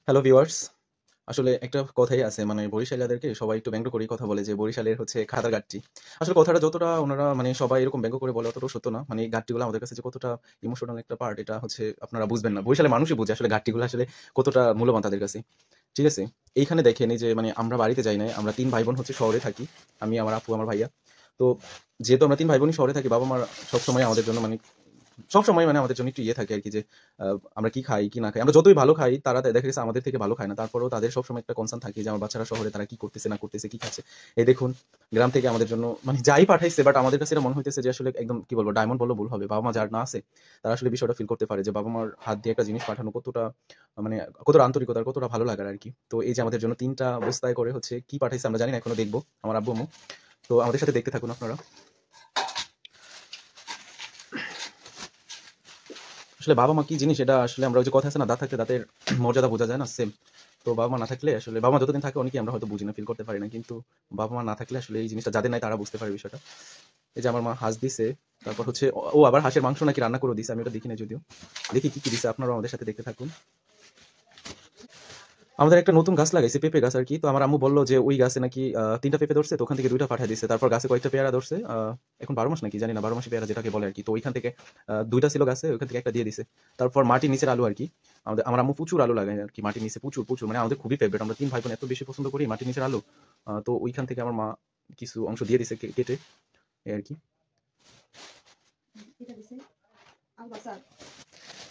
Hello viewers, আসলে একটা কথাই আছে মানে বরিশালিয়াদেরকে সবাই একটু ব্যঙ্গ করেই কথা বলে যে বরিশালের হচ্ছে খাদার ঘাটতি। আসলে কথাটা যতটা ওনারা মানে সবাই এরকম ব্যঙ্গ করে বলে অতটাও সত্য না। মানে এই ঘাটতিগুলো আমাদের কাছে যে কতটা ইমোশনাল একটা পার্ট এটা হচ্ছে আপনারা বুঝবেন না। বরিশালের মানুষই বুঝে আসলে ঘাটতিগুলো আসলে কতটা মূল্যবান তাদের কাছে। ঠিক আছে? এইখানে দেখেন এই যে মানে আমরা বাড়িতে যাই নাই। আমরা ৩ ভাই বোন হচ্ছে শহরে থাকি। আমি, আমার আপু, আমার ভাইয়া। তো যেহেতু আমরা ৩ ভাই বোনই শহরে থাকি, বাবা-মা সবসময় আমাদের জন্য মানে সবসময় মানে আমাদের জন্য একটু ইয়ে থাকে আরকি যে আমরা কি খাই, কি না খাই। আমরা যতই ভালো খাই তারা দেখা গেছে আমাদের থেকে ভালো খায় না। তারপরেও তাদের সবসময় একটা কনসার্ন থাকে যে আমার বাচ্চারা শহরে তারা কি করতেছে না করতেছে, কি খাচ্ছে। এই দেখুন গ্রাম থেকে আমাদের জন্য মানে যাই পাঠাইছে বাট আমাদের কাছে এটা মনে হইতেছে যে আসলে একদম কি বলবো ডায়মন্ড বললেও ভুল হবে। বাবা-মা যার না আছে তারা আসলে বিষয়টা ফিল করতে পারে যে বাবা-মার হাত দিয়ে একটা জিনিস পাঠানো কতটা মানে কতটা আন্তরিকতার, কতটা ভালো লাগার আরকি। তো এই যে আমাদের জন্য ৩ টা বস্তায় করে হচ্ছে কি পাঠাইছে আমরা জানি না এখনো দেখব। আমার আব্বু-আম্মু। তো আমাদের সাথে দেখতে থাকুন আপনারা। আসলে বাবা-মা কি জিনিস এটা আসলে আমরা ওই যে কথা আছে না দাঁত থাকতে দাঁতের মর্যাদা বোঝা যায় না? সেম। তো বাবা-মা না থাকলে আসলে বাবা-মা যতদিন থাকে অনেকেই আমরা হয়তো বুঝি না, ফিল করতে পারি না। কিন্তু বাবা-মা না থাকলে আসলে এই জিনিসটা যাদের নাই তারা বুঝতে পারে বিষয়টা। এই যে আমার মা হাঁস দিছে, তারপর হচ্ছে ও আবার হাঁসের মাংস নাকি রান্না করেও দিছে। আমি ওটা দেখি নাই যদিও। দেখি কি, কি দিছে আপনারাও আমাদের সাথে দেখতে থাকুন। আমাদের একটা নতুন গাছ লাগাইছে, পেঁপে গাছ আরকি। তো আমার আম্মু বলল যে ওই গাছে নাকি ৩ টা পেঁপে ধরছে তো ওখান থেকে ২ টা পাঠায় দিছে। তারপর গাছে কয়েকটা পেয়ারা ধরছে। এখন ১২ মাস নাকি জানি না। ১২ মাসি পেয়ারা যেটাকে বলে আরকি। তো ওইখান থেকে ২ টা ছিল গাছে, ওইখান থেকে ১ টা দিয়ে দিছে। তারপর মাটির নিচের আলু আরকি। আমার আম্মু প্রচুর আলু লাগায় আরকি মাটির নিচে প্রচুর, প্রচুর। মানে আমাদের খুবই ফেভারিট। আমরা ৩ ভাই বোন এত বেশি পছন্দ করি মাটির নিচের আলু। তো ওইখান থেকে আমার মা কিছু অংশ দিয়ে দিছে কেটে এই আরকি।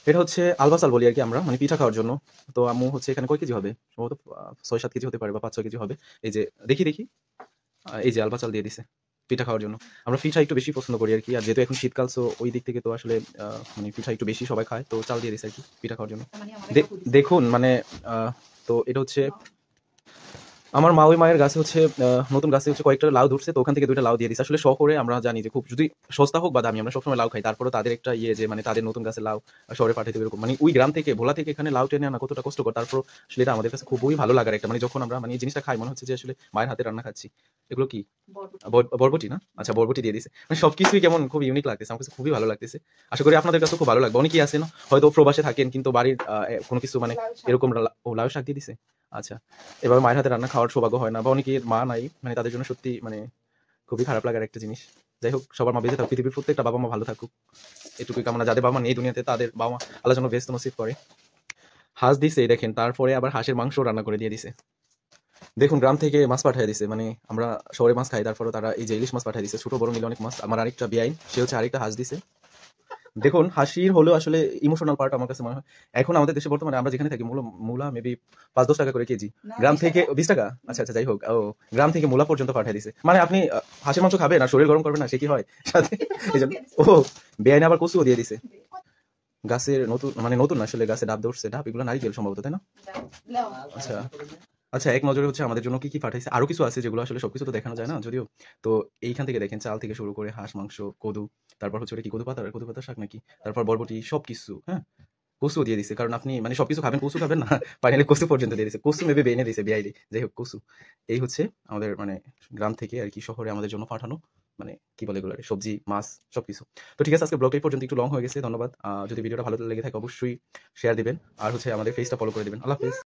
এটা হচ্ছে আলবাসাল বলি আরকি আমরা। মানে পিঠা খাওয়ার জন্য। তো আম্মু হচ্ছে এখানে কয় কেজি হবে? সম্ভবত ৬-৭ কেজি হতে পারে বা ৫-৬ কেজি হবে। এই যে দেখি। এই যে আলবা চাল দিয়ে দিছে পিঠা খাওয়ার জন্য। আমরা পিঠা একটু বেশি পছন্দ করি আরকি। আর যেহেতু এখন শীতকাল সো ওই দিক থেকে তো আসলে আ মানে পিঠা একটু বেশি সবাই খায়। তো চাল দিয়ে দিছে আরকি পিঠা খাওয়ার জন্য। দেখুন মানে আ তো এটা হচ্ছে আমার মা ওই মায়ের গাছে হচ্ছে নতুন গাছে হচ্ছে কয়েকটা লাউ ধরছে তো ওখান থেকে ২ টা লাউ দিয়ে দিছে। আসলে শহরে আমরা জানি যে খুব যদি সস্তা হোক বা দামি আমরা সবসময় লাউ খাই। তারপরেও তাদের একটা ইয়ে যে মানে তাদের নতুন গাছের লাউ শহরে পাঠাইতে হবে এরকম। মানে ওই গ্রাম থেকে ভোলা থেকে এখানে লাউ টেনে আনা কতটা কষ্টকর। তারপরও আসলে এটা আমাদের কাছে খুবই ভালো লাগার একটা মানে যখন আমরা মানে এই জিনিসটা খাই মনে হচ্ছে যে আসলে মায়ের হাতের রান্না খাচ্ছি। এগুলো কি? বরবটি না? আচ্ছা বরবটি দিয়ে দিছে। মানে সবকিছুই কেমন খুব ইউনিক লাগতেছে। আমার কাছে খুবই ভালো লাগতেছে। আশা করি আপনাদের কাছেও খুব ভালো লাগবে। অনেকেই আছেন হয়তো প্রবাসে থাকেন কিন্তু বাড়ির কোনো কিছু মানে এরকম লাউ শাক দিয়ে দিছে? আচ্ছা। এভাবে মায়ের হাতের রান্না খাওয়ার সৌভাগ্য হয় না বা অনেকের মা নাই। মানে তাদের জন্য সত্যি মানে খুবই খারাপ লাগার একটা জিনিস। যাই হোক সবার মা বেঁচে থাকুক। পৃথিবীর প্রত্যেকটা বাবা-মা ভালো থাকুক। এটুকুই কামনা। যাদের বাবা-মা নেই দুনিয়াতে তাদের বাবা-মা আল্লাহ যেন বেহেশত নসিব করে। হাঁস দিছে এই দেখেন। তারপরে আবার হাঁসের মাংসও রান্না করে দিয়ে দিছে। দেখুন গ্রাম থেকে মাছ পাঠায় দিছে। মানে আমরা শহরে মাছ খাই তারপরেও তারা এই যে ইলিশ মাছ পাঠায় দিছে। ছোট বড় মিলে অনেক মাছ। আমার আরেকটা বেয়াইন সে হচ্ছে আরেকটা হাঁস দিছে। দেখুন হাসির হলেও আসলে ইমোশনাল পার্ট আমার কাছে মনে হয়। এখন আমাদের দেশে বর্তমানে আমরা যেখানে থাকি মূলা মেবি ৫-১০ টাকা করে কেজি। গ্রাম থেকে ২০ টাকা? আচ্ছা, আচ্ছা যাই হোক। গ্রাম থেকে মূলা পর্যন্ত পাঠায় দিছে। মানে আপনি হাঁসের মাংস খাবেন আর শরীর গরম করবেন না সে কি হয়? সাথে এজন্য বেআইন আবার কচুও দিয়ে দিছে। গাছের নতুন মানে নতুন না আসলে গাছে ডাব ধরছে। ডাব এগুলো নারিকেল সম্ভবত, তাই না? আচ্ছা। আচ্ছা এক নজরে হচ্ছে আমাদের জন্য কি, কি পাঠাইছে। আরো কিছু আছে যেগুলো আসলে সবকিছু তো দেখানো যায় না যদিও। তো এইখান থেকে দেখেন চাল থেকে শুরু করে হাঁস মাংস, কদু, তারপর হচ্ছে ওটা কি কদু পাতার শাক নাকি? তারপর বরবটি সবকিছু, হ্যাঁ? কচুও দিয়ে দিছে। কারণ আপনি মানে সবকিছু খাবেন, কচু খাবেন না। ফাইনালি কচু পর্যন্ত দিয়ে দিছে। কচু মেবি এনে দিছে বেআইনি। যাই হোক কচু। এই হচ্ছে আমাদের মানে গ্রাম থেকে আরকি শহরে আমাদের জন্য পাঠানো মানে কি বলে এগুলারে সবজি, মাছ সবকিছু। তো ঠিক আছে আজকে ব্লগটা এই পর্যন্ত একটু লং হয়ে গেছে। ধন্যবাদ। যদি ভিডিওটা ভালো লেগে থাকে অবশ্যই শেয়ার দিবেন। আর হচ্ছে আমাদের পেজটা ফলো করে দিবেন। আল্লাহ হাফেজ।